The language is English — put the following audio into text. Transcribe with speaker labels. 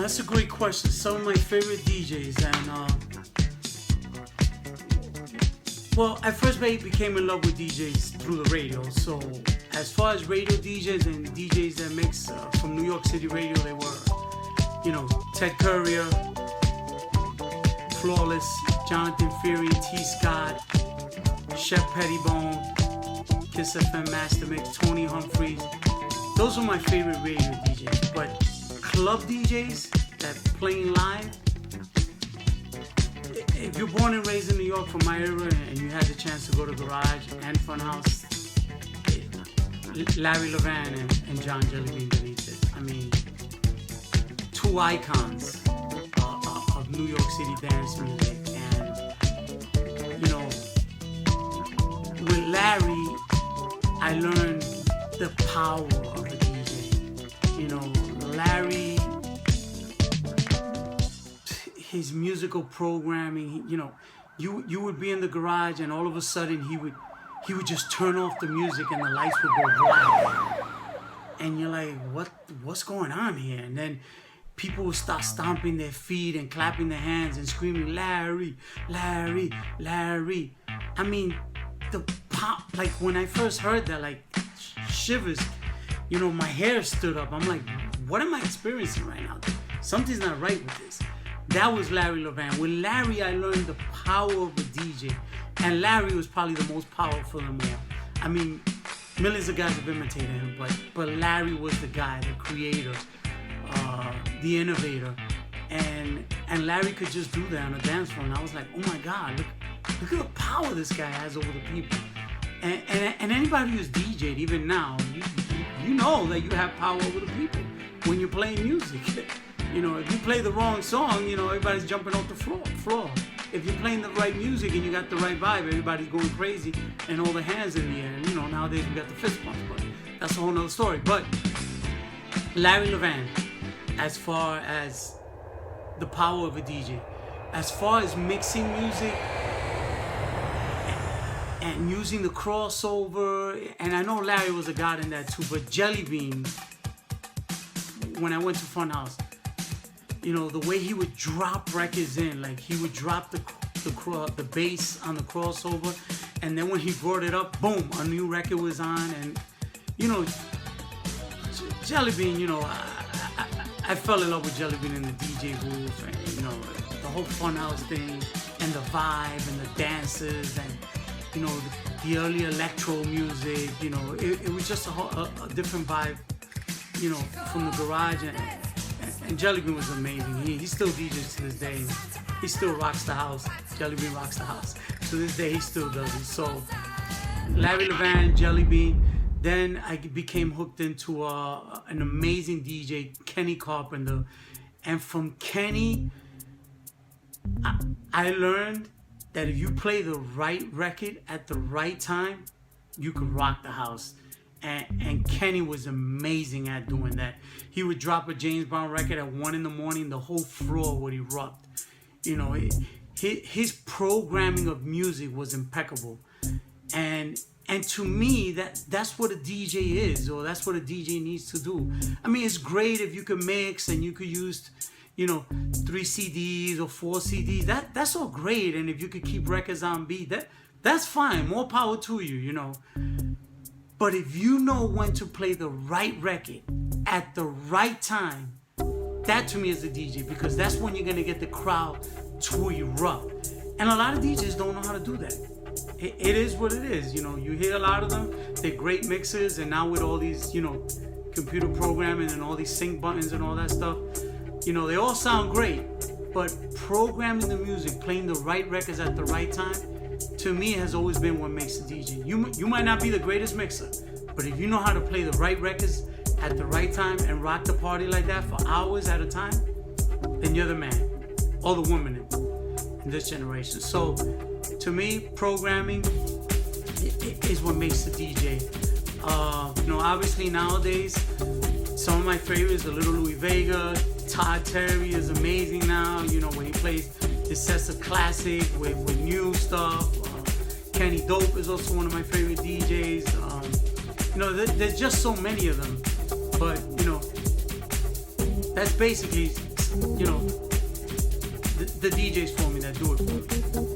Speaker 1: That's a great question. Some of my favorite DJs, and well, I first became in love with DJs through the radio. So as far as radio DJs and DJs that mix from New York City radio, they were, Ted Courier, Flawless, Jonathan Fury, T. Scott, Chef Pettibone, Kiss FM Master Mix, Tony Humphries. Those are my favorite radio DJs. But club DJs that playing live, if you're born and raised in New York from my era and you had the chance to go to Garage and Funhouse, Larry Levan and John Jellybean Benitez. I mean, two icons of New York City dance music. And, with Larry, I learned the power of a DJ. Larry, his musical programming, you would be in the garage and all of a sudden he would just turn off the music and the lights would go black. And you're like, what's going on here? And then people would start stomping their feet and clapping their hands and screaming, Larry, Larry, Larry. I mean, the pop, like when I first heard that, like shivers, my hair stood up. I'm like, what am I experiencing right now? Something's not right with this. That was Larry Levan. With Larry, I learned the power of a DJ. And Larry was probably the most powerful of them all. I mean, millions of guys have imitated him, but Larry was the guy, the creator, the innovator. And Larry could just do that on a dance floor. And I was like, oh my God, look at the power this guy has over the people. And anybody who's DJ'd, even now, you know that you have power over the people when you're playing music. If you play the wrong song, everybody's jumping off the floor. If you're playing the right music and you got the right vibe, everybody's going crazy and all the hands in the air. And, nowadays we got the fist bump, but that's a whole nother story. But Larry Levan, as far as the power of a DJ, as far as mixing music and using the crossover, and I know Larry was a god in that too, but Jellybean, when I went to Funhouse, the way he would drop records in, like he would drop the bass on the crossover, and then when he brought it up, boom, a new record was on, and Jellybean, I fell in love with Jellybean in the DJ booth, and the whole Funhouse thing, and the vibe, and the dances, and the early electro music, it was just a different vibe, from the garage. And Jellybean was amazing. He still DJs to this day. He still rocks the house. Jellybean rocks the house. To this day, he still does it. So, Larry Levan, Jellybean. Then I became hooked into an amazing DJ, Kenny Carpenter. And from Kenny, I learned that if you play the right record at the right time, you could rock the house. And Kenny was amazing at doing that. He would drop a James Brown record at 1 a.m, the whole floor would erupt. His programming of music was impeccable. And to me, that's what a DJ is, or that's what a DJ needs to do. I mean, it's great if you can mix and you could use, 3 CDs or 4 CDs. That's all great. And if you could keep records on beat, that's fine. More power to you, But if you know when to play the right record at the right time, that to me is a DJ, because that's when you're going to get the crowd to erupt. And a lot of DJs don't know how to do that. It is what it is. You hear a lot of them. They're great mixers, and now with all these, computer programming and all these sync buttons and all that stuff, they all sound great. But programming the music, playing the right records at the right time, to me has always been what makes a DJ. You might not be the greatest mixer, but if you know how to play the right records at the right time and rock the party like that for hours at a time, then you're the man, or the woman in this generation. So to me, programming is what makes a DJ. Obviously nowadays, some of my favorites are Little Louis Vega. Todd Terry is amazing now, when he plays his sets of classic with new stuff. Kenny Dope is also one of my favorite DJs. There's just so many of them. But, that's basically you know, the DJs for me that do it for me.